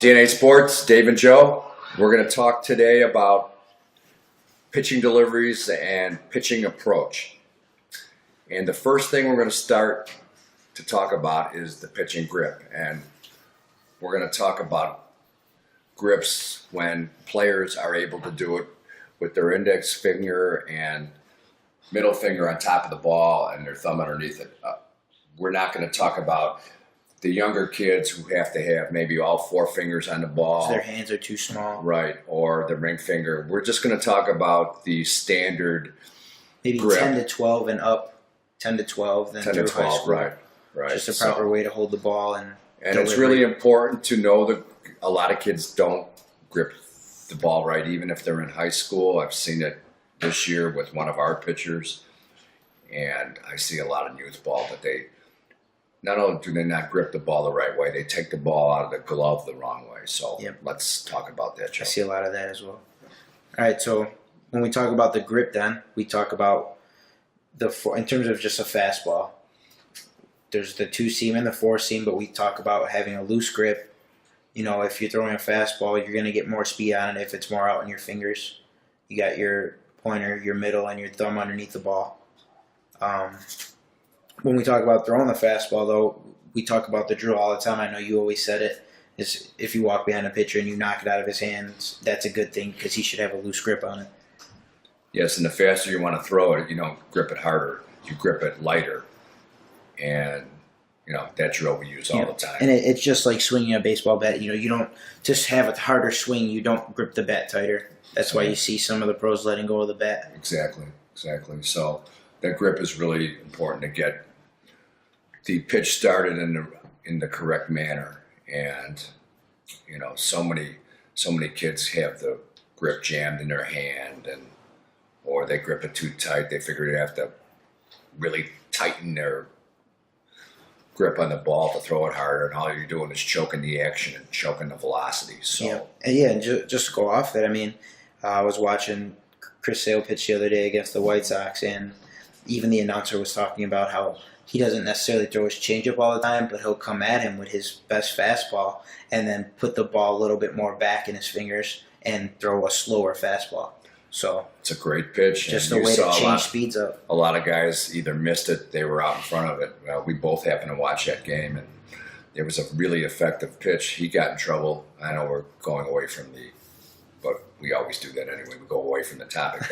DNA Sports, Dave and Joe. We're going to talk today about pitching deliveries and pitching approach. And the first thing we're going to start to talk about is the pitching grip. And we're going to talk about grips when players are able to do it with their index finger and middle finger on top of the ball and their thumb underneath it. We're not going to talk about the younger kids who have to have maybe all four fingers on the ball. Their hands are too small. Right, or the ring finger. We're just going to talk about the standard Maybe grip. 10 to 12 and up. 10 to 12, then 10 through to high 12, school. right. Just a proper way to hold the ball. And it's really important to know that a lot of kids don't grip the ball right, even if they're in high school. I've seen it this year with one of our pitchers, and I see a lot of youth ball, but they not only do they not grip the ball the right way, they take the ball out of the glove the wrong way. So Let's talk about that, Joe. I see a lot of that as well. All right, so when we talk about the grip then, we talk about in terms of just a fastball. There's the two-seam and the four-seam, but we talk about having a loose grip. You know, if you're throwing a fastball, you're going to get more speed on it if it's more out in your fingers. You got your pointer, your middle, and your thumb underneath the ball. When we talk about throwing the fastball, though, we talk about the drill all the time. I know you always said it, is if you walk behind a pitcher and you knock it out of his hands, that's a good thing because he should have a loose grip on it. Yes, and the faster you want to throw it, you don't grip it harder. You grip it lighter. And, that drill we use all the time. And it's just like swinging a baseball bat. You don't just have a harder swing. You don't grip the bat tighter. That's why you see some of the pros letting go of the bat. Exactly. So that grip is really important to get the pitch started in the correct manner. And, so many kids have the grip jammed in their hand, or they grip it too tight. They figure they have to really tighten their grip on the ball to throw it harder, and all you're doing is choking the action and choking the velocity. So and just to go off that, I was watching Chris Sale pitch the other day against the White Sox, and even the announcer was talking about how he doesn't necessarily throw his changeup all the time, but he'll come at him with his best fastball and then put the ball a little bit more back in his fingers and throw a slower fastball. So it's a great pitch. Just a way to change speeds up. A lot of guys either missed it, they were out in front of it. We both happened to watch that game, and it was a really effective pitch. He got in trouble. I know we're going away from but we always do that anyway. We go away from the topic.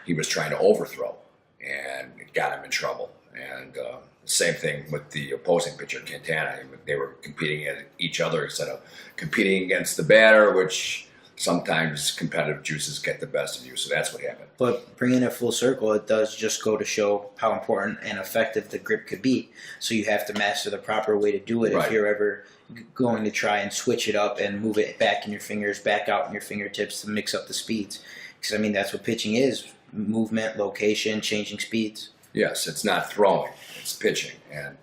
He was trying to overthrow, and it got him in trouble. And same thing with the opposing pitcher, Quintana. They were competing at each other instead of competing against the batter, which sometimes competitive juices get the best of you. So that's what happened. But bringing it full circle, it does just go to show how important and effective the grip could be. So you have to master the proper way to do it if you're ever going to try and switch it up and move it back in your fingers, back out in your fingertips to mix up the speeds. Because, that's what pitching is. Movement, location, changing speeds. Yes, it's not throwing. It's pitching. And,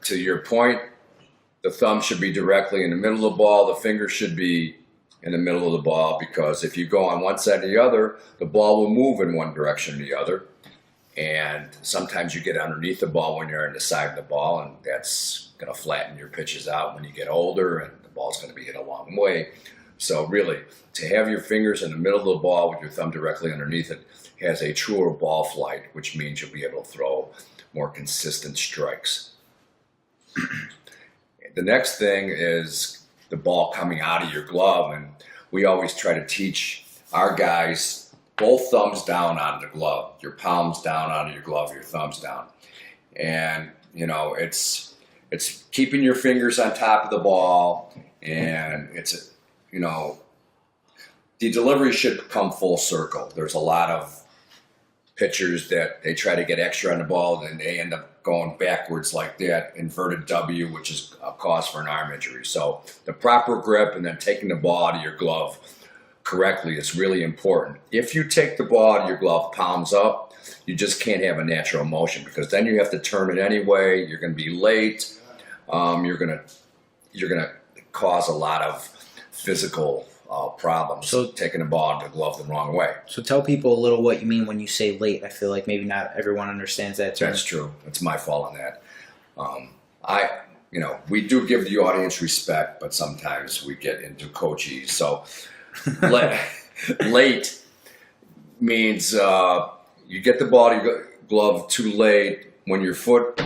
to your point, the thumb should be directly in the middle of the ball. The finger should be in the middle of the ball, because if you go on one side or the other, the ball will move in one direction or the other. And sometimes you get underneath the ball when you're on the side of the ball, and that's going to flatten your pitches out when you get older, and the ball's going to be hit a long way. So really, to have your fingers in the middle of the ball with your thumb directly underneath it has a truer ball flight, which means you'll be able to throw more consistent strikes. The next thing is the ball coming out of your glove, and we always try to teach our guys both thumbs down on the glove, your palms down onto your glove, your thumbs down. And it's keeping your fingers on top of the ball, and the delivery should come full circle. There's a lot of pitchers that they try to get extra on the ball, and they end up going backwards like that, inverted W, which is a cause for an arm injury. So the proper grip and then taking the ball out of your glove correctly is really important. If you take the ball out of your glove palms up, you just can't have a natural motion, because then you have to turn it anyway. You're going to be late. You're going to cause a lot of physical problems. So taking the ball out of the glove the wrong way. So tell people a little what you mean when you say late. I feel like maybe not everyone understands that term. That's true. It's my fault on that. we do give the audience respect, but sometimes we get into coachese. So late means you get the ball to your glove too late. When your foot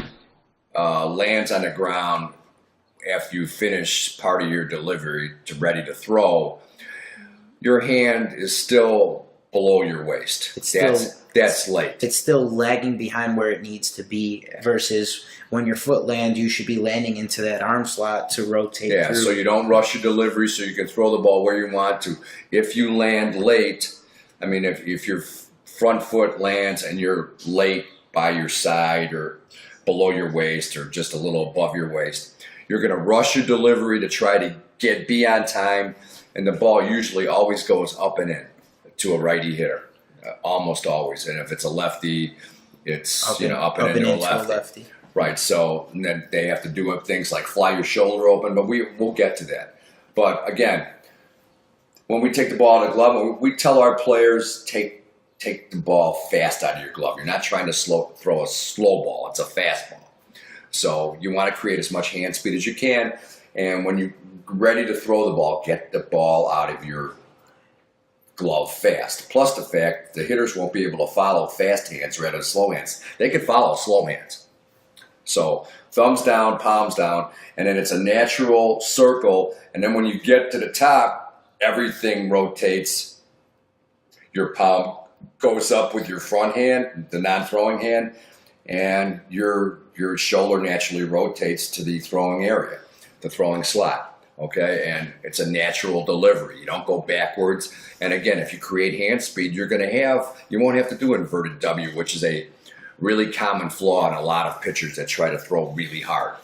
lands on the ground after you finish part of your delivery to ready to throw, your hand is still below your waist. That's late. It's still lagging behind where it needs to be versus when your foot lands, you should be landing into that arm slot to rotate through. So you don't rush your delivery so you can throw the ball where you want to. If you land late, I mean, if your front foot lands and you're late by your side or below your waist or just a little above your waist, you're going to rush your delivery to try to be on time, and the ball usually always goes up and in to a righty hitter, almost always. And if it's a lefty, it's up and into a lefty. Right, so then they have to do things like fly your shoulder open, but we'll get to that. But again, when we take the ball out of the glove, we tell our players, take the ball fast out of your glove. You're not trying to throw a slow ball. It's a fast ball. So you want to create as much hand speed as you can, and when you're ready to throw the ball, get the ball out of your glove fast. Plus the fact the hitters won't be able to follow fast hands rather than slow hands. They can follow slow hands. So thumbs down, palms down, and then it's a natural circle. And then when you get to the top, everything rotates. Your palm goes up with your front hand, the non-throwing hand, and your shoulder naturally rotates to the throwing area, the throwing slot. Okay, and it's a natural delivery. You don't go backwards. And again, if you create hand speed, you won't have to do inverted W, which is a really common flaw in a lot of pitchers that try to throw really hard.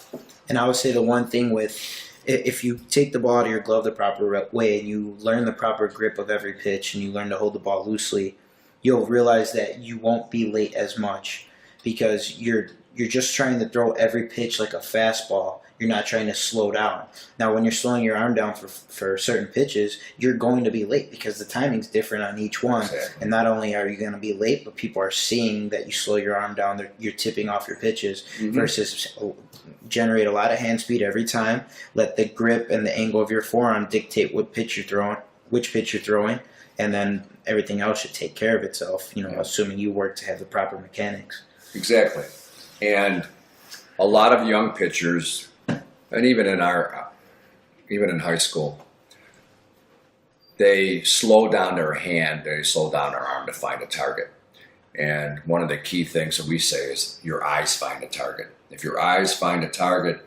And I would say the one thing with, if you take the ball out of your glove the proper way and you learn the proper grip of every pitch and you learn to hold the ball loosely, you'll realize that you won't be late as much because you're just trying to throw every pitch like a fastball. You're not trying to slow down. Now, when you're slowing your arm down for certain pitches, you're going to be late because the timing's different on each one. Exactly. And not only are you going to be late, but people are seeing that you slow your arm down. You're tipping off your pitches versus generate a lot of hand speed every time. Let the grip and the angle of your forearm dictate which pitch you're throwing, and then everything else should take care of itself, assuming you work to have the proper mechanics. Exactly. And a lot of young pitchers, and even in high school, they slow down their hand, they slow down their arm to find a target. And one of the key things that we say is your eyes find a target. If your eyes find a target,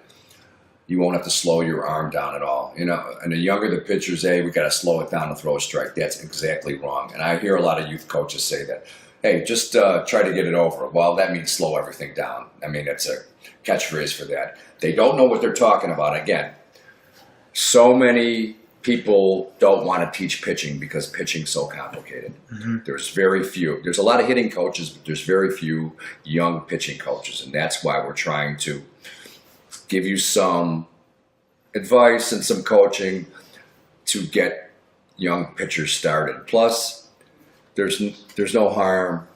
you won't have to slow your arm down at all. And the younger the pitchers, we got to slow it down to throw a strike. That's exactly wrong. And I hear a lot of youth coaches say that, hey, just try to get it over. Well, that means slow everything down. I mean, it's a catchphrase for that. They don't know what they're talking about. Again, so many people don't want to teach pitching because pitching's so complicated. There's very few. There's a lot of hitting coaches, but there's very few young pitching coaches. And that's why we're trying to give you some advice and some coaching to get young pitchers started. Plus, there's no harm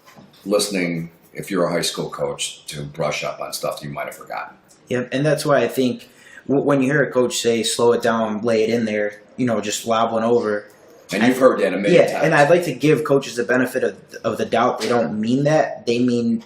listening if you're a high school coach to brush up on stuff you might have forgotten. Yep, and that's why I think when you hear a coach say, slow it down, lay it in there, just lob one over. And you've heard that a million times. And I'd like to give coaches the benefit of the doubt. They don't mean that. They mean,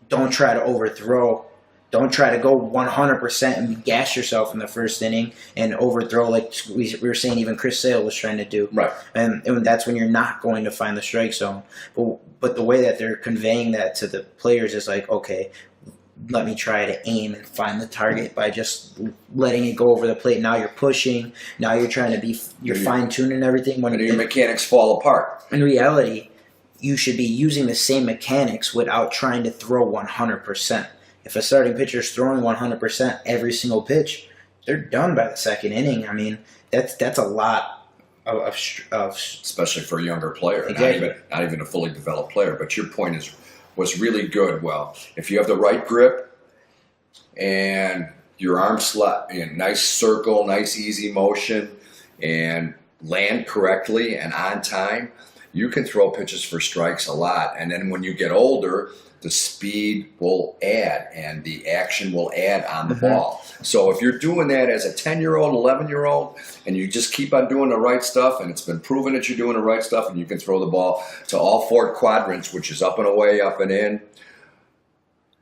don't try to overthrow. Don't try to go 100% and gas yourself in the first inning and overthrow like we were saying even Chris Sale was trying to do. Right. And that's when you're not going to find the strike zone. But the way that they're conveying that to the players is like, okay, let me try to aim and find the target by just letting it go over the plate. Now you're pushing. Now you're trying to you're fine-tuning everything. When your mechanics fall apart. In reality, you should be using the same mechanics without trying to throw 100%. If a starting pitcher is throwing 100% every single pitch, they're done by the second inning. I mean, that's a lot of especially for a younger player, exactly. not even a fully developed player. But your point was really good. Well, if you have the right grip and your arm slot in nice circle, nice easy motion, and land correctly and on time, you can throw pitches for strikes a lot. And then when you get older, the speed will add and the action will add on the ball. So if you're doing that as a 10-year-old, 11-year-old, and you just keep on doing the right stuff, and it's been proven that you're doing the right stuff, and you can throw the ball to all 4 quadrants, which is up and away, up and in,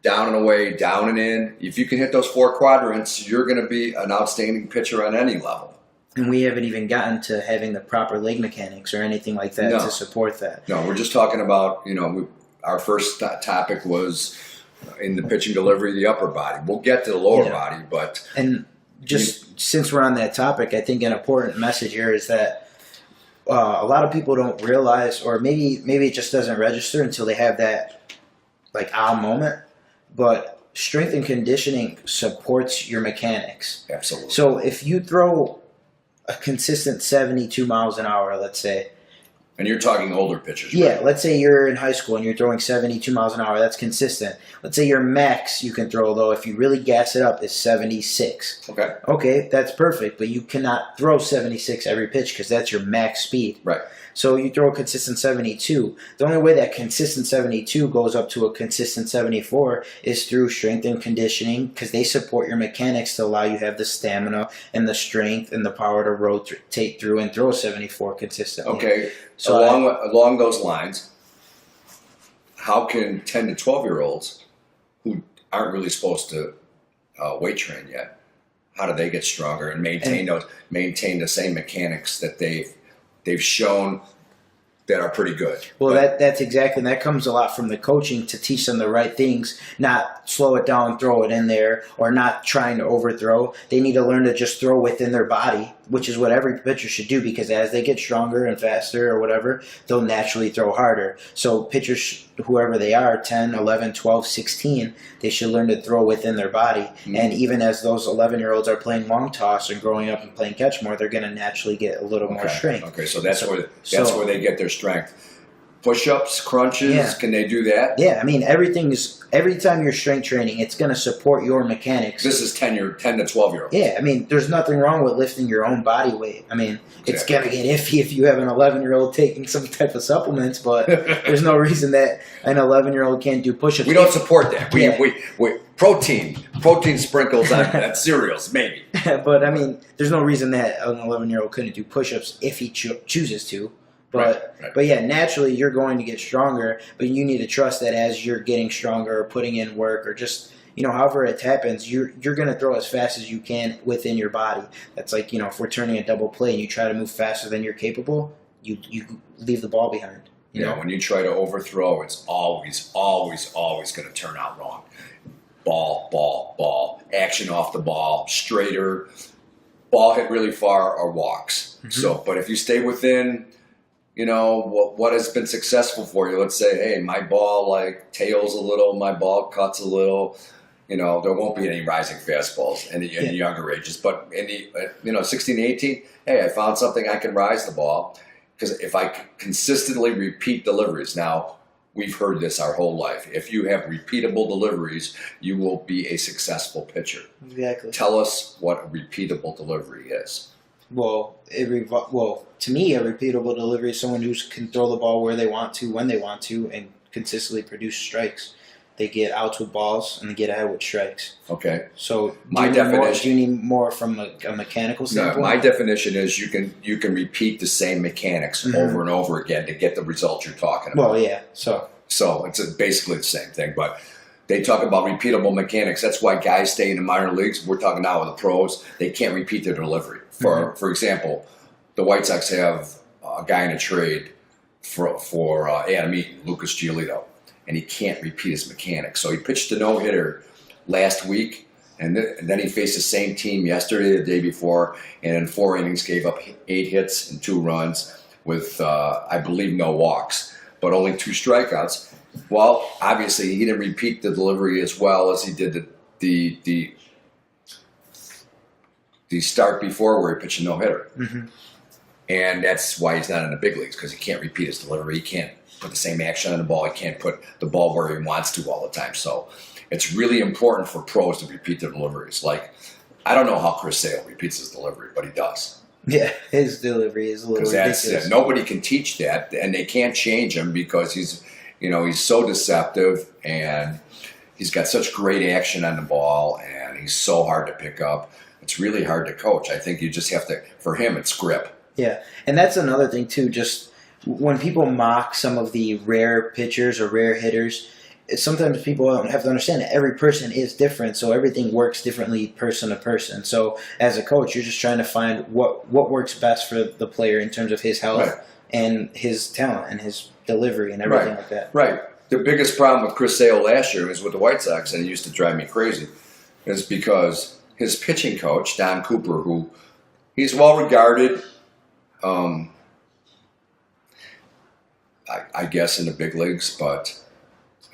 down and away, down and in. If you can hit those 4 quadrants, you're going to be an outstanding pitcher on any level. And we haven't even gotten to having the proper leg mechanics or anything like that to support that. No, we're just talking about, our first topic was in the pitching delivery, the upper body. We'll get to the lower body, but... And just since we're on that topic, I think an important message here is that a lot of people don't realize, or maybe it just doesn't register until they have that like aha moment, but strength and conditioning supports your mechanics. Absolutely. So if you throw a consistent 72 miles an hour, let's say. And you're talking older pitchers, right? Yeah, let's say you're in high school and you're throwing 72 miles an hour. That's consistent. Let's say your max you can throw, though, if you really gas it up, is 76. Okay. Okay, that's perfect, but you cannot throw 76 every pitch because that's your max speed. Right. So you throw a consistent 72. The only way that consistent 72 goes up to a consistent 74 is through strength and conditioning, because they support your mechanics to allow you to have the stamina and the strength and the power to rotate through and throw 74 consistently. Okay. So along those lines, how can 10 to 12-year-olds who aren't really supposed to weight train yet, how do they get stronger and maintain the same mechanics that they've shown that are pretty good? Well, that's exactly, and that comes a lot from the coaching to teach them the right things, not slow it down, throw it in there, or not trying to overthrow. They need to learn to just throw within their body, which is what every pitcher should do, because as they get stronger and faster or whatever, they'll naturally throw harder. So pitchers, whoever they are, 10, 11, 12, 16, they should learn to throw within their body. Mm-hmm. And even as those 11-year-olds are playing long toss and growing up and playing catch more, they're going to naturally get a little more strength. Okay, so that's where they get their strength. Push-ups, crunches, can they do that? Yeah, I mean, every time you're strength training, it's going to support your mechanics. This is 10 to 12-year-olds. Yeah, I mean, there's nothing wrong with lifting your own body weight. I mean, it's going to get iffy if you have an 11-year-old taking some type of supplements, but there's no reason that an 11-year-old can't do push-ups. We don't support that. We protein sprinkles on cereals, maybe. But, I mean, there's no reason that an 11-year-old couldn't do push-ups if he chooses to. But yeah, naturally you're going to get stronger, but you need to trust that as you're getting stronger or putting in work or just, however it happens, you're going to throw as fast as you can within your body. That's like, if we're turning a double play and you try to move faster than you're capable, you leave the ball behind. When you try to overthrow, it's always going to turn out wrong. Ball, action off the ball, straighter, ball hit really far or walks. Mm-hmm. So, but if you stay within, what has been successful for you? Let's say, hey, my ball tails a little, my ball cuts a little. There won't be any rising fastballs in the younger ages. But in the 16, 18, hey, I found something I can rise the ball, because if I consistently repeat deliveries. Now, we've heard this our whole life. If you have repeatable deliveries, you will be a successful pitcher. Exactly. Tell us what a repeatable delivery is. Well, to me, a repeatable delivery is someone who can throw the ball where they want to, when they want to, and consistently produce strikes. They get outs with balls and they get ahead with strikes. Okay. So, do you need more from a mechanical standpoint? No, my definition is you can repeat the same mechanics over and over again to get the results you're talking about. Well, yeah. So it's basically the same thing, but they talk about repeatable mechanics. That's why guys stay in the minor leagues. We're talking now with the pros. They can't repeat their delivery. For example, the White Sox have a guy in a trade for Adam Eaton, Lucas Giolito, and he can't repeat his mechanics. So he pitched a no-hitter last week, and then he faced the same team yesterday, the day before, and in 4 innings gave up 8 hits and 2 runs with, I believe, no walks, but only 2 strikeouts. Well, obviously, he didn't repeat the delivery as well as he did the start before, where he pitched a no-hitter. Mm-hmm. And that's why he's not in the big leagues, because he can't repeat his delivery. He can't put the same action on the ball. He can't put the ball where he wants to all the time. So it's really important for pros to repeat their deliveries. Like, I don't know how Chris Sale repeats his delivery, but he does. Yeah, his delivery is a little Because that's ridiculous. nobody can teach that, and they can't change him because he's so deceptive, and he's got such great action on the ball, and he's so hard to pick up. It's really hard to coach. I think you just have to. For him, it's grip. Yeah, and that's another thing too. Just when people mock some of the rare pitchers or rare hitters, sometimes people don't have to understand that every person is different, so everything works differently person to person. So as a coach, you're just trying to find what works best for the player in terms of his health Right. and his talent and his delivery and everything like that. Right. The biggest problem with Chris Sale last year was with the White Sox, and it used to drive me crazy, is because his pitching coach, Don Cooper, who he's well regarded, I guess in the big leagues, but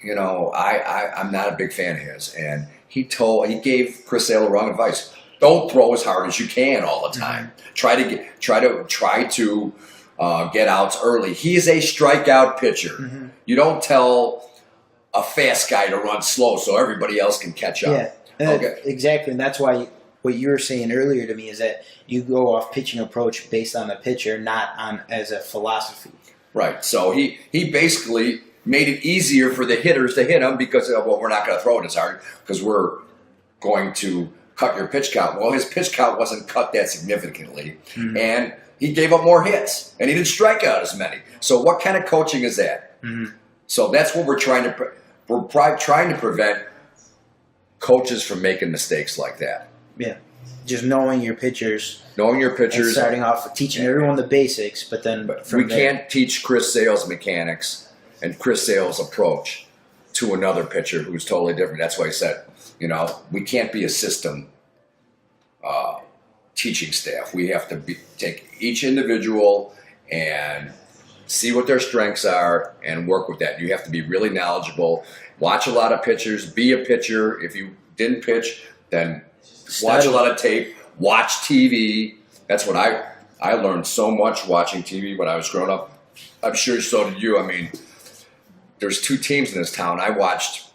I'm not a big fan of his, and he gave Chris Sale wrong advice. Don't throw as hard as you can all the time. Try to get outs early. He is a strikeout pitcher. Mm-hmm. You don't tell a fast guy to run slow so everybody else can catch up. Yeah, exactly, and that's why what you were saying earlier to me is that you go off pitching approach based on the pitcher, not on as a philosophy. Right. So he basically made it easier for the hitters to hit him because we're not going to throw it as hard because we're going to cut your pitch count. Well, his pitch count wasn't cut that significantly, and he gave up more hits, and he didn't strike out as many. So what kind of coaching is that? Mm-hmm. So that's what we're trying to trying to prevent coaches from making mistakes like that. Yeah, just knowing your pitchers. Knowing your And pitchers. starting off teaching everyone the basics, but then We can't teach Chris Sale's mechanics and Chris Sale's approach to another pitcher who's totally different. That's why I said, we can't be a system teaching staff. We have to take each individual and see what their strengths are and work with that. You have to be really knowledgeable. Watch a lot of pitchers. Be a pitcher. If you didn't pitch, then watch a lot of tape. Watch TV. That's what I learned so much watching TV when I was growing up. I'm sure so did you. I mean, there's 2 teams in this town. I watched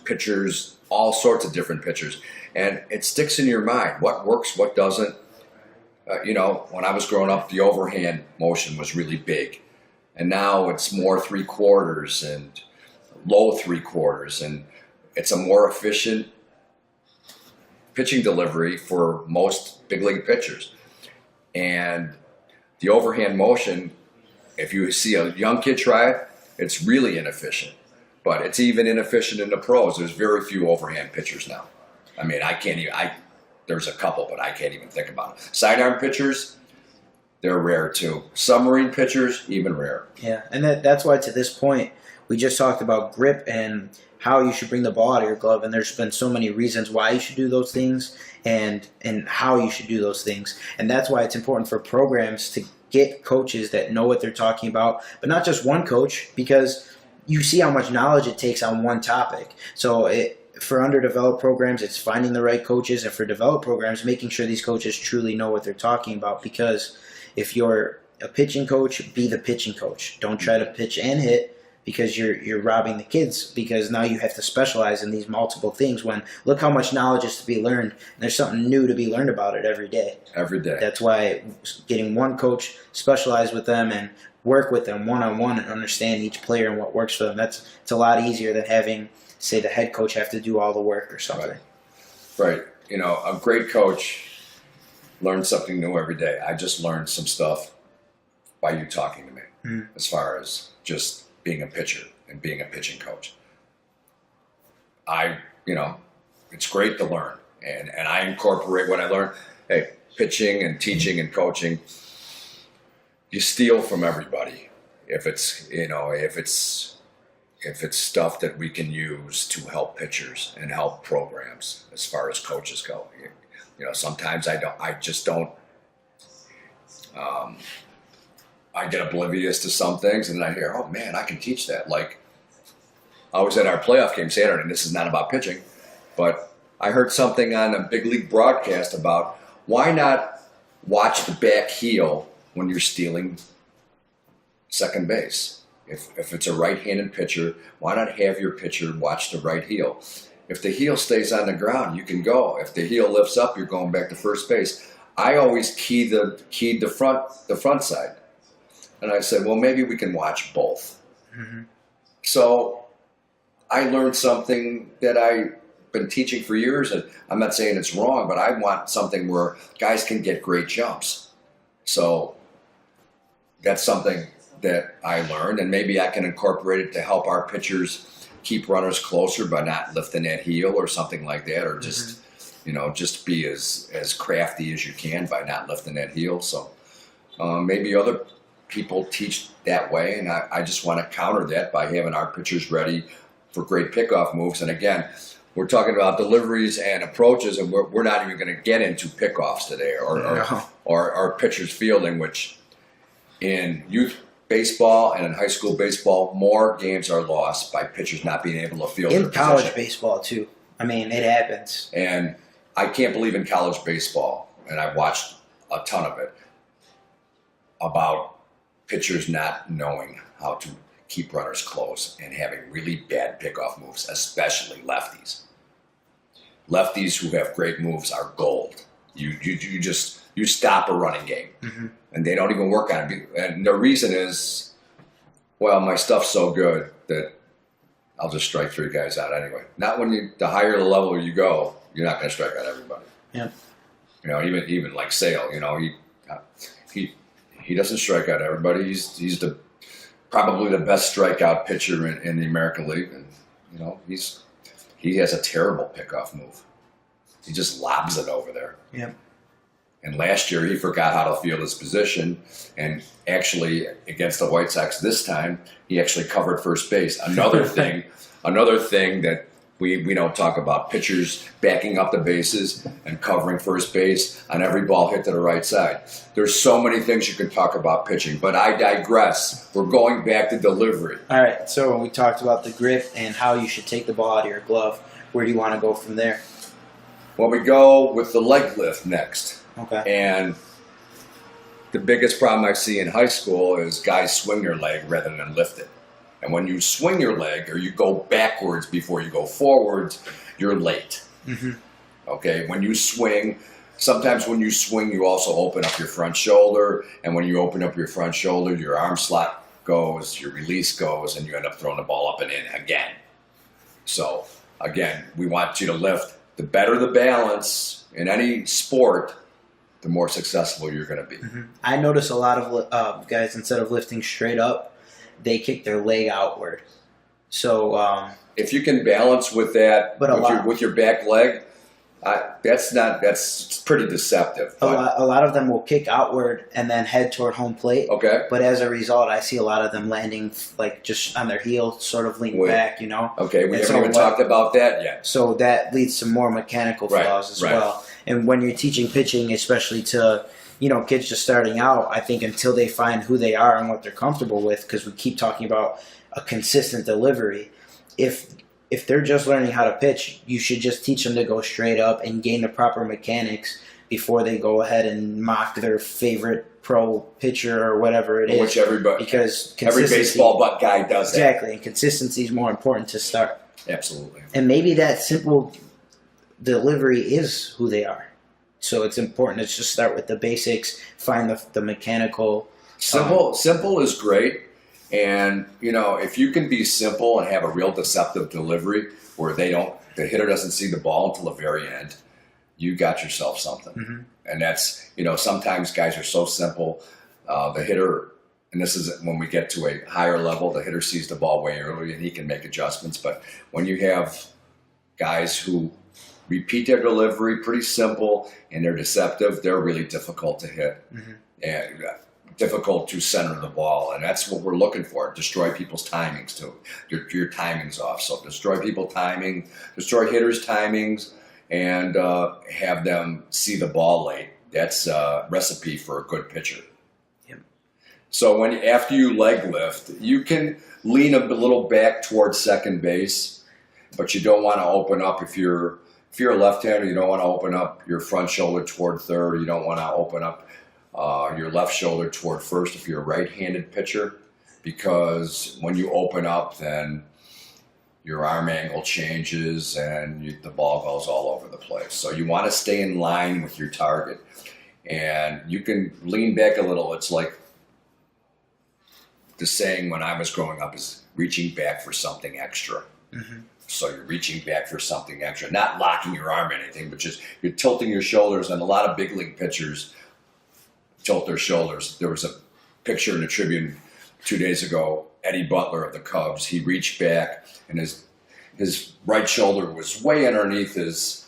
pitchers, all sorts of different pitchers, and it sticks in your mind what works, what doesn't. When I was growing up, the overhand motion was really big, and now it's more 3/4 and low 3/4, and it's a more efficient pitching delivery for most big league pitchers. And the overhand motion, if you see a young kid try it, it's really inefficient. But it's even inefficient in the pros. There's very few overhand pitchers now. I mean, there's a couple, but I can't even think about it. Sidearm pitchers, they're rare too. Submarine pitchers, even rare. Yeah, and that's why to this point we just talked about grip and how you should bring the ball out of your glove, and there's been so many reasons why you should do those things and how you should do those things. And that's why it's important for programs to get coaches that know what they're talking about, but not just one coach, because you see how much knowledge it takes on one topic. So for underdeveloped programs, it's finding the right coaches, and for developed programs, making sure these coaches truly know what they're talking about. Because if you're a pitching coach, be the pitching coach. Don't try to pitch and hit, because you're robbing the kids, because now you have to specialize in these multiple things when look how much knowledge is to be learned, and there's something new to be learned about it every day. Every day. That's why getting one coach, specialize with them and work with them one-on-one and understand each player and what works for them. It's a lot easier than having, say, the head coach have to do all the work or something. Right. A great coach learns something new every day. I just learned some stuff by you talking to me as far as just being a pitcher and being a pitching coach. It's great to learn, and I incorporate what I learn. Hey, pitching and teaching and coaching, you steal from everybody. If it's stuff that we can use to help pitchers and help programs as far as coaches go. Sometimes I just don't. I get oblivious to some things, and then I hear, oh man, I can teach that. Like, I was at our playoff game Saturday, and this is not about pitching, but I heard something on a big league broadcast about why not watch the back heel when you're stealing second base. If it's a right-handed pitcher, why not have your pitcher watch the right heel? If the heel stays on the ground, you can go. If the heel lifts up, you're going back to first base. I always keyed the front side, and I said, well, maybe we can watch both. Mm-hmm. So I learned something that I've been teaching for years, and I'm not saying it's wrong, but I want something where guys can get great jumps. So that's something that I learned, and maybe I can incorporate it to help our pitchers keep runners closer by not lifting that heel or something like that, or just just be as crafty as you can by not lifting that heel. So maybe other people teach that way, and I just want to counter that by having our pitchers ready for great pickoff moves. And again, we're talking about deliveries and approaches, and we're not even going to get into pickoffs today, or pitchers fielding, which in youth baseball and in high school baseball, more games are lost by pitchers not being able to field in their college position. baseball too. I mean, it happens. And I can't believe in college baseball, and I've watched a ton of it, about pitchers not knowing how to keep runners close and having really bad pickoff moves, especially lefties. Lefties who have great moves are gold. You stop a running game, and they don't even work on it. And the reason is, well, my stuff's so good that I'll just strike 3 guys out anyway. Not when the higher the level you go, you're not going to strike out everybody. Yeah. Even like Sale, he doesn't strike out everybody. He's probably the best strikeout pitcher in the American League, and he has a terrible pickoff move. He just lobs it over there. Yeah. And last year he forgot how to field his position, and actually against the White Sox this time he actually covered first base. Another thing that we don't talk about: pitchers backing up the bases and covering first base on every ball hit to the right side. There's so many things you can talk about pitching, but I digress. We're going back to delivery. All right. So we talked about the grip and how you should take the ball out of your glove. Where do you want to go from there? Well, we go with the leg lift next. Okay. And the biggest problem I see in high school is guys swing their leg rather than lift it. And when you swing your leg, or you go backwards before you go forwards, you're late. Okay? When you swing, sometimes when you swing, you also open up your front shoulder. And when you open up your front shoulder, your arm slot goes, your release goes, and you end up throwing the ball up and in again. So, again, we want you to lift. The better the balance in any sport, the more successful you're going to be. I notice a lot of guys, instead of lifting straight up, they kick their leg outward. So if you can balance with that, with your back leg, that's pretty deceptive. A lot of them will kick outward and then head toward home plate. Okay. But as a result, I see a lot of them landing like just on their heel, sort of leaning back. Okay, we haven't even talked about that yet. So that leads to more mechanical flaws as well. And when you're teaching pitching, especially to kids just starting out, I think until they find who they are and what they're comfortable with, because we keep talking about a consistent delivery. If they're just learning how to pitch, you should just teach them to go straight up and gain the proper mechanics before they go ahead and mock their favorite pro pitcher or whatever it is. Which everybody, because every baseball butt guy does that. Exactly, and consistency is more important to start. Absolutely. And maybe that simple delivery is who they are. So it's important to just start with the basics, find the mechanical. Simple is great. And, if you can be simple and have a real deceptive delivery where the hitter doesn't see the ball until the very end, you got yourself something. And that's, sometimes guys are so simple. The hitter, and this is when we get to a higher level, the hitter sees the ball way early and he can make adjustments. But when you have guys who repeat their delivery, pretty simple, and they're deceptive, they're really difficult to hit. And difficult to center the ball, and that's what we're looking for. Destroy people's timings too. Your timing's off, so destroy people's timing, destroy hitters' timings, and have them see the ball late. That's a recipe for a good pitcher. So after you leg lift, you can lean a little back towards second base, but you don't want to open up. If you're a left-hander, you don't want to open up your front shoulder toward third. You don't want to open up your left shoulder toward first if you're a right-handed pitcher, because when you open up, then your arm angle changes and the ball goes all over the place. So you want to stay in line with your target. and you can lean back a little. It's like the saying when I was growing up is reaching back for something extra. So you're reaching back for something extra, not locking your arm or anything, but just you're tilting your shoulders. And a lot of big league pitchers tilt their shoulders. There was a picture in the Tribune 2 days ago, Eddie Butler of the Cubs. He reached back and his right shoulder was way underneath his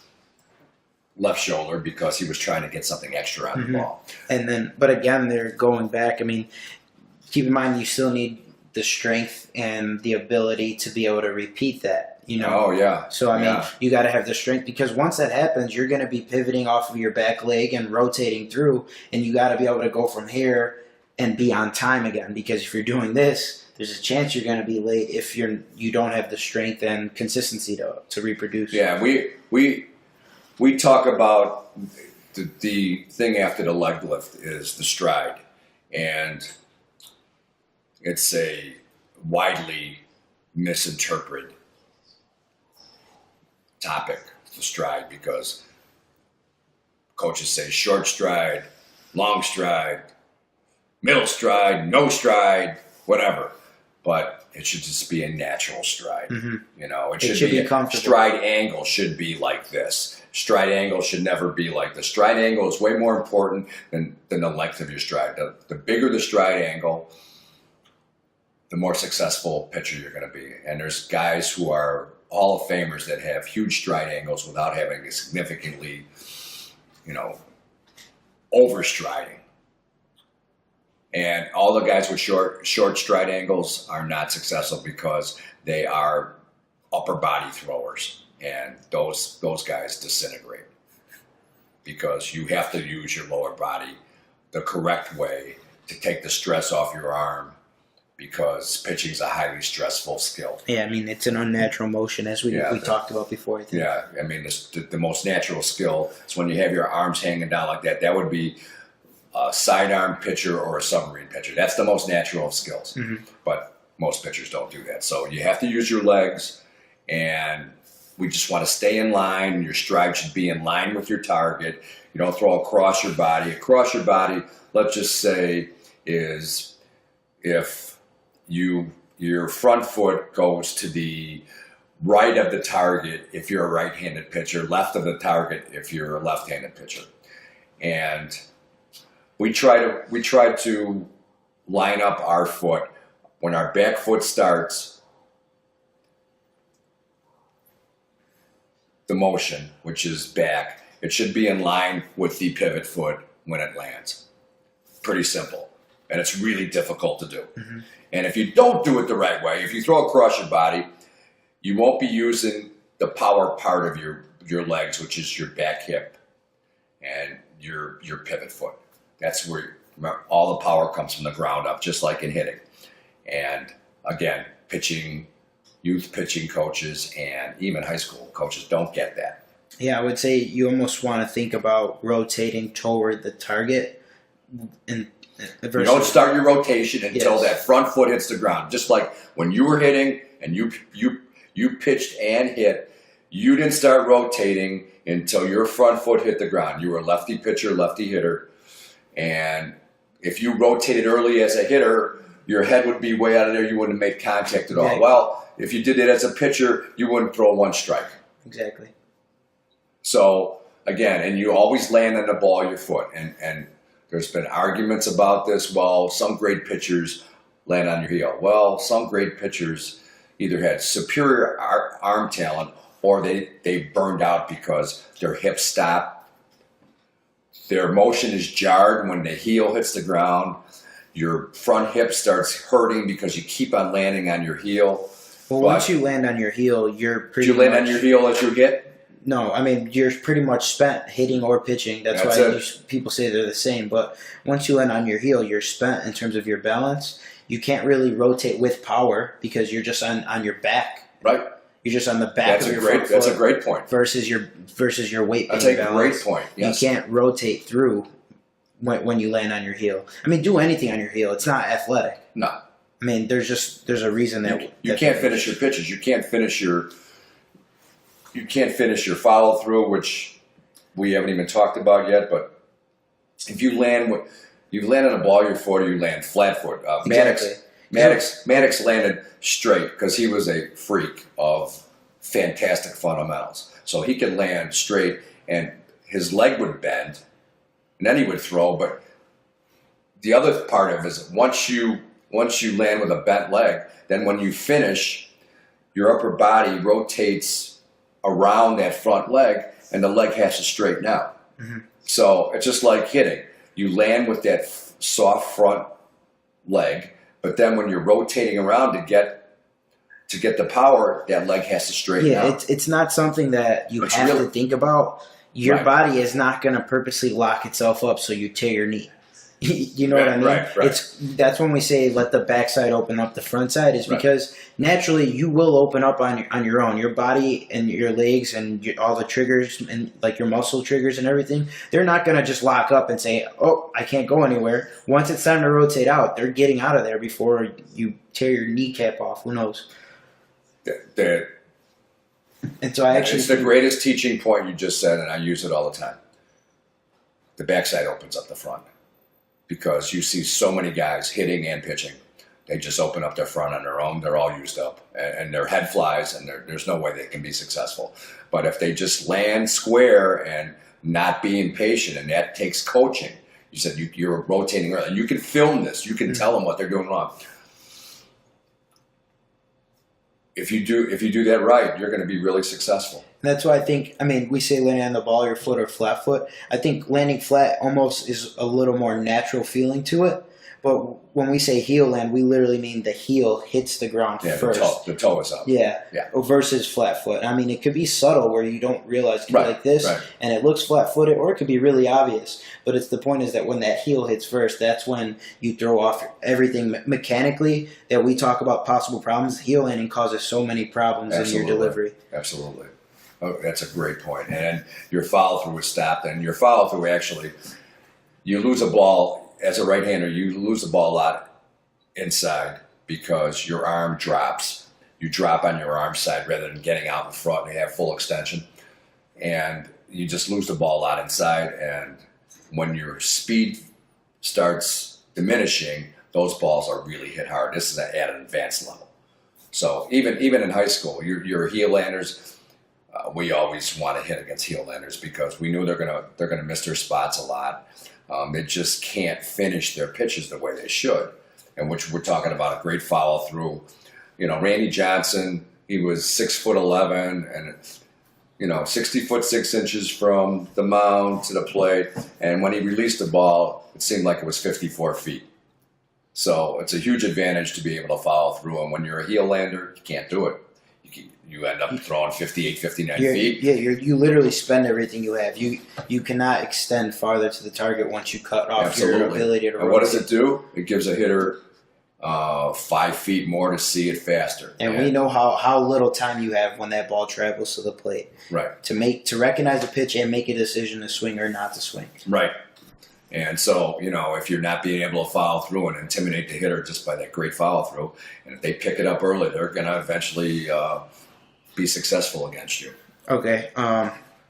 left shoulder because he was trying to get something extra on the ball. And then, but again, they're going back. I mean, keep in mind you still need the strength and the ability to be able to repeat that. You know. Oh yeah. So I mean, you got to have the strength, because once that happens, you're going to be pivoting off of your back leg and rotating through, and you got to be able to go from here and be on time again. Because if you're doing this, there's a chance you're going to be late if you don't have the strength and consistency to reproduce. Yeah, we talk about the thing after the leg lift is the stride, and it's a widely misinterpreted topic, the stride, because coaches say short stride, long stride, middle stride, no stride, whatever. But it should just be a natural stride. You know, it should be comfortable. Stride angle should be like this. Stride angle should never be like this. Stride angle is way more important than the length of your stride. The bigger the stride angle, the more successful pitcher you're going to be. And there's guys who are Hall of Famers that have huge stride angles without having a significantly, overstriding. And all the guys with short stride angles are not successful because they are upper body throwers, and those guys disintegrate because you have to use your lower body the correct way to take the stress off your arm, because pitching is a highly stressful skill. Yeah, I mean, it's an unnatural motion, as we talked about before, I think. Yeah, I mean, the most natural skill is when you have your arms hanging down like that. That would be a sidearm pitcher or a submarine pitcher. That's the most natural of skills. But most pitchers don't do that. So you have to use your legs, and we just want to stay in line. Your stride should be in line with your target. You don't throw across your body. Across your body, let's just say, is if your front foot goes to the right of the target if you're a right-handed pitcher, left of the target if you're a left-handed pitcher. And we try to line up our foot when our back foot starts the motion, which is back. It should be in line with the pivot foot when it lands. Pretty simple. And it's really difficult to do. And if you don't do it the right way, if you throw across your body, you won't be using the power part of your legs, which is your back hip and your pivot foot. That's where all the power comes from the ground up, just like in hitting. And again, youth pitching coaches and even high school coaches don't get that. Yeah, I would say you almost want to think about rotating toward the target. And you don't start your rotation until that front foot hits the ground. Just like when you were hitting and you pitched and hit, you didn't start rotating until your front foot hit the ground. You were a lefty pitcher, lefty hitter. And if you rotated early as a hitter, your head would be way out of there. You wouldn't have made contact at all. Right. Well, if you did it as a pitcher, you wouldn't throw one strike. Exactly. So, again, and you always land on the ball of your foot. And there's been arguments about this. Well, some great pitchers land on your heel. Well, some great pitchers either had superior arm talent or they burned out because their hips stopped. Their motion is jarred when the heel hits the ground. Your front hip starts hurting because you keep on landing on your heel. Well, once you land on your heel, you're pretty much... Do you land on your heel as you hit? No, I mean, you're pretty much spent hitting or pitching. That's why people say they're the same. But once you land on your heel, you're spent in terms of your balance. You can't really rotate with power because you're just on your back. Right. You're just on the back of your front foot. That's a great point. Versus your weight. That's a great point. Yes. You can't rotate through when you land on your heel. I mean, do anything on your heel. It's not athletic. No. I mean, there's a reason that you can't finish your pitches. You can't finish your follow through, which we haven't even talked about yet. But if you land on a ball your foot, or you land flat foot. Exactly. Maddox landed straight because he was a freak of fantastic fundamentals. So he could land straight, and his leg would bend, and then he would throw. But the other part of it is once you land with a bent leg, then when you finish, your upper body rotates around that front leg, and the leg has to straighten out. Mm-hmm. So it's just like hitting. You land with that soft front leg, but then when you're rotating around to get the power, that leg has to straighten out. Yeah, it's not something that you have to think about. Your body is not going to purposely lock itself up so you tear your knee. You know what I mean? Right. That's when we say let the backside open up the front side, is because naturally you will open up on your own. Your body and your legs and all the triggers and like your muscle triggers and everything, they're not going to just lock up and say, oh, I can't go anywhere. Once it's time to rotate out, they're getting out of there before you tear your kneecap off. Who knows? And so it's the greatest teaching point you just said, and I use it all the time. The backside opens up the front. Because you see so many guys hitting and pitching. They just open up their front on their own. They're all used up. And their head flies, and there's no way they can be successful. But if they just land square and not be impatient, and that takes coaching. You said you're rotating around. And you can film this. You can tell them what they're doing wrong. If you do that right, you're going to be really successful. That's why I think, we say landing on the ball, your foot or flat foot. I think landing flat almost is a little more natural feeling to it. But when we say heel land, we literally mean the heel hits the ground first. The toe is up. Yeah. Versus flat foot. It could be subtle where you don't realize it could be like this, and it looks flat-footed, or it could be really obvious. But the point is that when that heel hits first, that's when you throw off everything mechanically that we talk about possible problems. Heel landing causes so many problems in your delivery. Absolutely. Oh, that's a great point. And your follow-through is stopped. And your follow-through, actually, you lose a ball. As a right-hander, you lose the ball a lot inside because your arm drops. You drop on your arm side rather than getting out in front and you have full extension. And you just lose the ball a lot inside. And when your speed starts diminishing, those balls are really hit hard. This is at an advanced level. So even in high school, your heel landers, we always want to hit against heel landers because we knew they're gonna miss their spots a lot. They just can't finish their pitches the way they should, and which we're talking about a great follow through. Randy Johnson, he was 6'11" and 60 foot 6 inches from the mound to the plate, and when he released the ball, it seemed like it was 54 feet. So it's a huge advantage to be able to follow through, and when you're a heel lander, you can't do it. You end up throwing 58, 59 feet. Yeah, you literally spend everything you have. You cannot extend farther to the target once you cut off your ability to rotate. And what does it do? It gives a hitter 5 feet more to see it faster. And we know how little time you have when that ball travels to the plate. Right. To recognize a pitch and make a decision to swing or not to swing. Right. And so, if you're not being able to follow through and intimidate the hitter just by that great follow through, and if they pick it up early, they're going to eventually be successful against you. Okay.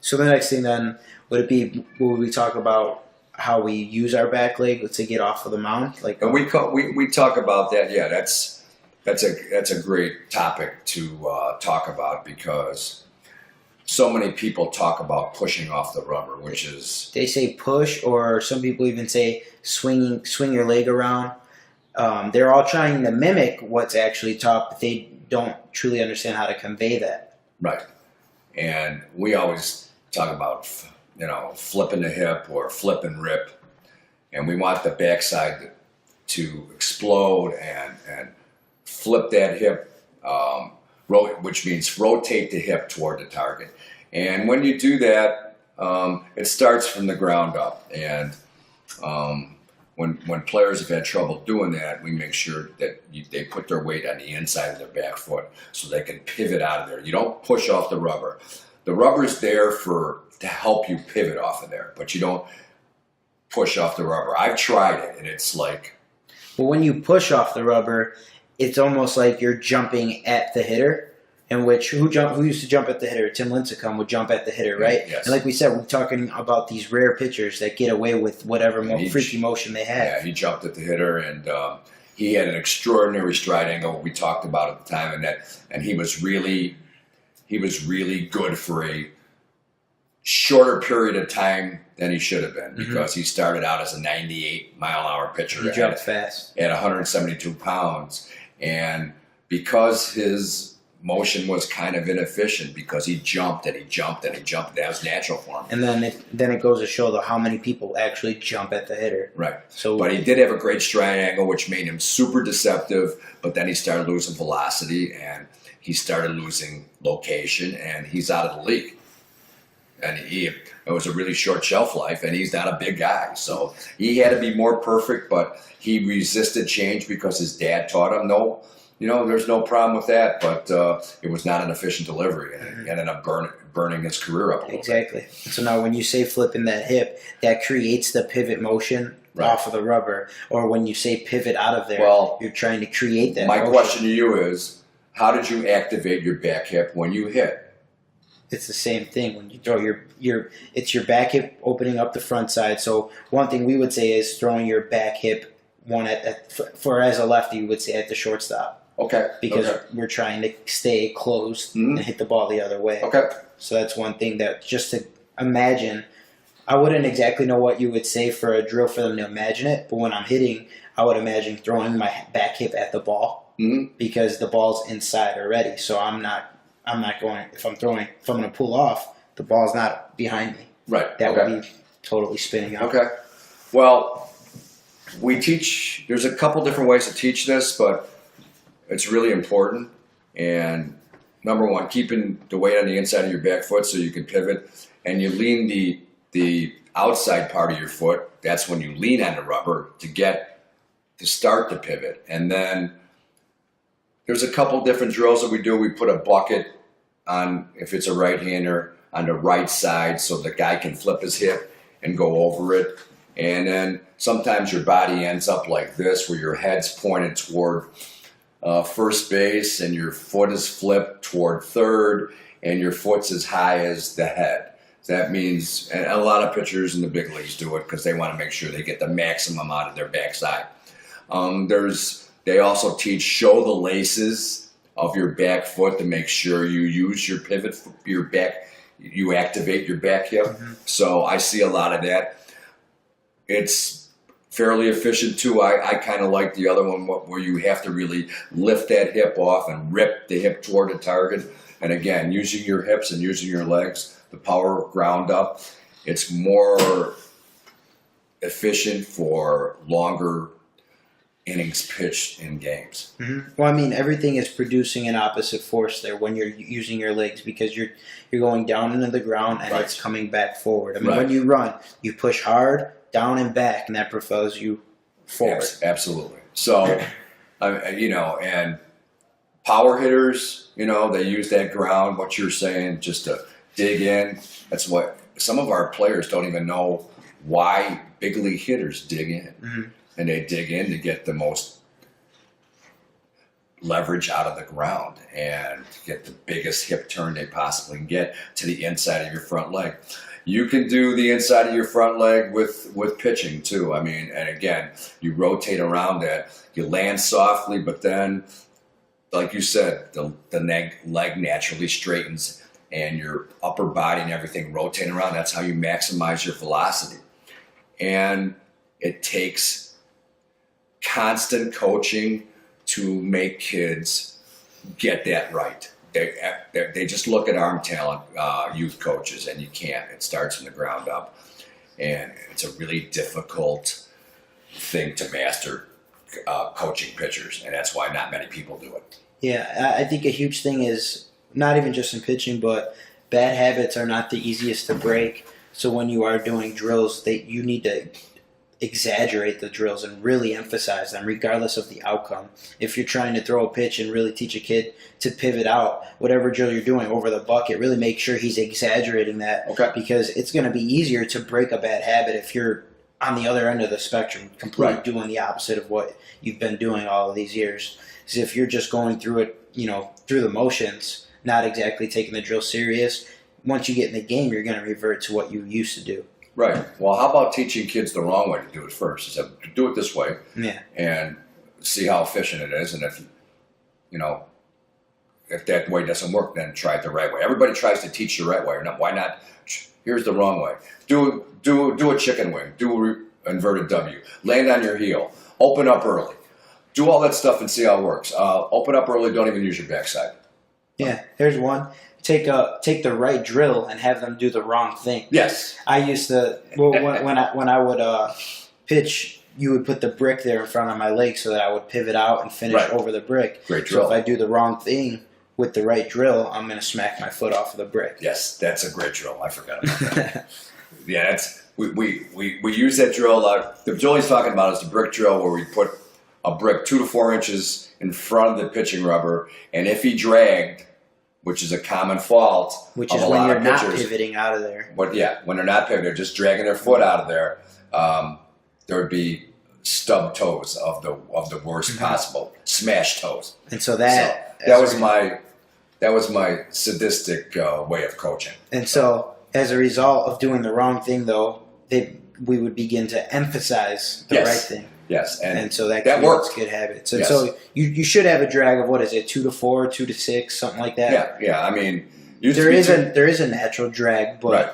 So the next thing then, would we talk about how we use our back leg to get off of the mound? And we talk about that. Yeah, that's a great topic to talk about because so many people talk about pushing off the rubber, which is... They say push, or some people even say swing your leg around. They're all trying to mimic what's actually taught, but they don't truly understand how to convey that. Right. And we always talk about, flipping the hip or flip and rip. And we want the backside to explode and flip that hip, which means rotate the hip toward the target. And when you do that, it starts from the ground up. And when players have had trouble doing that, we make sure that they put their weight on the inside of their back foot so they can pivot out of there. You don't push off the rubber. The rubber's there to help you pivot off of there, but you don't push off the rubber. I've tried it, and it's like... Well, when you push off the rubber, it's almost like you're jumping at the hitter. in which who used to jump at the hitter? Tim Lincecum would jump at the hitter, right? Yes. And like we said, we're talking about these rare pitchers that get away with whatever freaky motion they have. Yeah, he jumped at the hitter, and he had an extraordinary stride angle. We talked about at the time, and he was really good for a shorter period of time than he should have been, because he started out as a 98-mile-an-hour pitcher. He jumped fast at 172 pounds, and because his motion was kind of inefficient, because he jumped and he jumped and he jumped, that was natural for him. And then it goes to show how many people actually jump at the hitter. Right. So, but he did have a great stride angle, which made him super deceptive. But then he started losing velocity, and he started losing location, and he's out of the league. And it was a really short shelf life, and he's not a big guy. So he had to be more perfect, but he resisted change because his dad taught him, no, there's no problem with that. But it was not an efficient delivery, and it ended up burning his career up a little exactly. bit. So now when you say flipping that hip, that creates the pivot motion off of the rubber. Or when you say pivot out of there, you're trying to create that My motion. question to you is, how did you activate your back hip when you hit? It's the same thing when you throw it's your back hip opening up the front side. So one thing we would say is throwing your back hip for as a lefty, you would say at the shortstop. Okay. Because we're trying to stay closed and hit the ball the other way. Okay. So that's one thing that just to imagine. I wouldn't exactly know what you would say for a drill for them to imagine it, but when I'm hitting, I would imagine throwing my back hip at the ball because the ball's inside already. So I'm not going. If I'm going to pull off, the ball's not behind me. Right. That would be totally spinning out. Okay. Well, we teach. There's a couple different ways to teach this, but it's really important. And number one, keeping the weight on the inside of your back foot so you can pivot, and you lean the outside part of your foot. That's when you lean on the rubber to start the pivot. And then there's a couple different drills that we do. We put a bucket on, if it's a right-hander, on the right side so the guy can flip his hip and go over it. And then sometimes your body ends up like this, where your head's pointed toward first base and your foot is flipped toward third and your foot's as high as the head. That means, and a lot of pitchers in the big leagues do it because they want to make sure they get the maximum out of their backside. They also teach show the laces of your back foot to make sure you use your pivot, your back, you activate your back hip. So I see a lot of that. It's fairly efficient too. I kind of like the other one where you have to really lift that hip off and rip the hip toward the target. And again, using your hips and using your legs, the power ground up, it's more efficient for longer innings pitched in games. Well, I mean, everything is producing an opposite force there when you're using your legs, because you're going down into the ground and it's coming back forward. I mean, when you run, you push hard, down and back, and that propels you forward. Absolutely. So, and power hitters, they use that ground, what you're saying, just to dig in. That's what some of our players don't even know why big league hitters dig in. And they dig in to get the most leverage out of the ground and get the biggest hip turn they possibly can get to the inside of your front leg. You can do the inside of your front leg with pitching too. I mean, and again, you rotate around that. You land softly, but then, like you said, the leg naturally straightens and your upper body and everything rotating around. That's how you maximize your velocity. And it takes constant coaching to make kids get that right. They just look at arm talent, youth coaches, and you can't. It starts from the ground up. And it's a really difficult thing to master, coaching pitchers, and that's why not many people do it. Yeah, I think a huge thing is not even just in pitching, but bad habits are not the easiest to break. So when you are doing drills, you need to exaggerate the drills and really emphasize them regardless of the outcome. If you're trying to throw a pitch and really teach a kid to pivot out, whatever drill you're doing over the bucket, really make sure he's exaggerating that, because it's going to be easier to break a bad habit if you're on the other end of the spectrum, completely doing the opposite of what you've been doing all of these years. Because if you're just going through it, through the motions, not exactly taking the drill serious. Once you get in the game, you're going to revert to what you used to do. Right. Well, how about teaching kids the wrong way to do it first? Is that do it this way, and see how efficient it is, and if that way doesn't work, then try it the right way. Everybody tries to teach the right way, or not? Why not? Here's the wrong way. Do a chicken wing. Do an inverted W. Land on your heel. Open up early. Do all that stuff and see how it works. Open up early. Don't even use your backside. Yeah, here's one. Take the right drill and have them do the wrong thing. Yes. I used to when I would pitch, you would put the brick there in front of my leg so that I would pivot out and finish over the brick. Great drill. So if I do the wrong thing with the right drill, I'm going to smack my foot off of the brick. Yes, that's a great drill. I forgot about that. Yeah, that's we use that drill a lot. The drill he's talking about is the brick drill, where we put a brick 2 to 4 inches in front of the pitching rubber, and if he dragged, which is a common fault, which of is a when lot you're of not pitchers, pivoting out of there. when they're not pivoting, they're just dragging their foot out of there. There would be stub toes of the worst possible, smashed toes. And so that was my sadistic way of coaching. And so as a result of doing the wrong thing, though, we would begin to emphasize the right thing. Yes, and so that works. Good habits. And so you should have a drag of, what is it, 2 to 4, 2 to 6, something like that. Yeah. I mean, there is a natural drag, but right.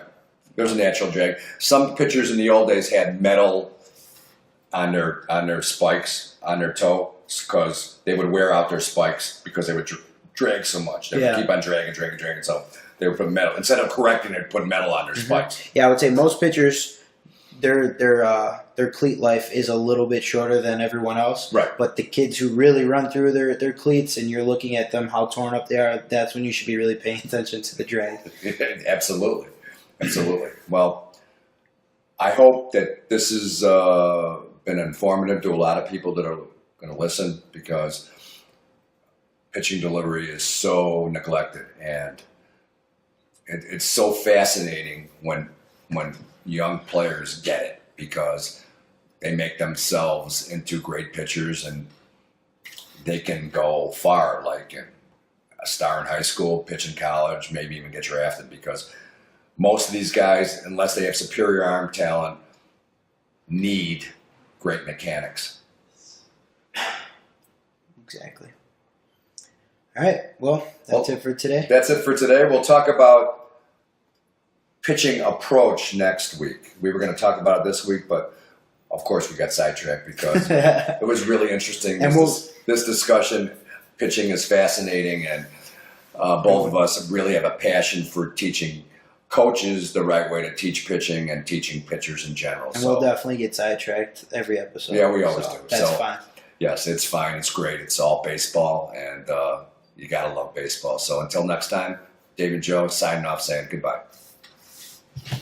There's a natural drag. Some pitchers in the old days had metal on their spikes on their toe because they would wear out their spikes because they would drag so much. They would keep on dragging. So they would put metal instead of correcting it. Put metal on their spikes. Yeah, I would say most pitchers, their cleat life is a little bit shorter than everyone else. Right. But the kids who really run through their cleats and you're looking at them, how torn up they are, that's when you should be really paying attention to the drag. Absolutely. Well, I hope that this has been informative to a lot of people that are going to listen, because pitching delivery is so neglected, and it's so fascinating when young players get it, because they make themselves into great pitchers and they can go far, like a star in high school, pitch in college, maybe even get drafted, because most of these guys, unless they have superior arm talent, need great mechanics. Exactly. All right. Well, that's it for today. That's it for today. We'll talk about pitching approach next week. We were going to talk about it this week, but of course we got sidetracked because it was really interesting. And this discussion, pitching is fascinating, and both of us really have a passion for teaching coaches the right way to teach pitching and teaching pitchers in general. And we'll definitely get sidetracked every episode. Yeah, we always do. That's fine. Yes, it's fine. It's great. It's all baseball, and you got to love baseball. So until next time, Dave and Joe signing off saying goodbye.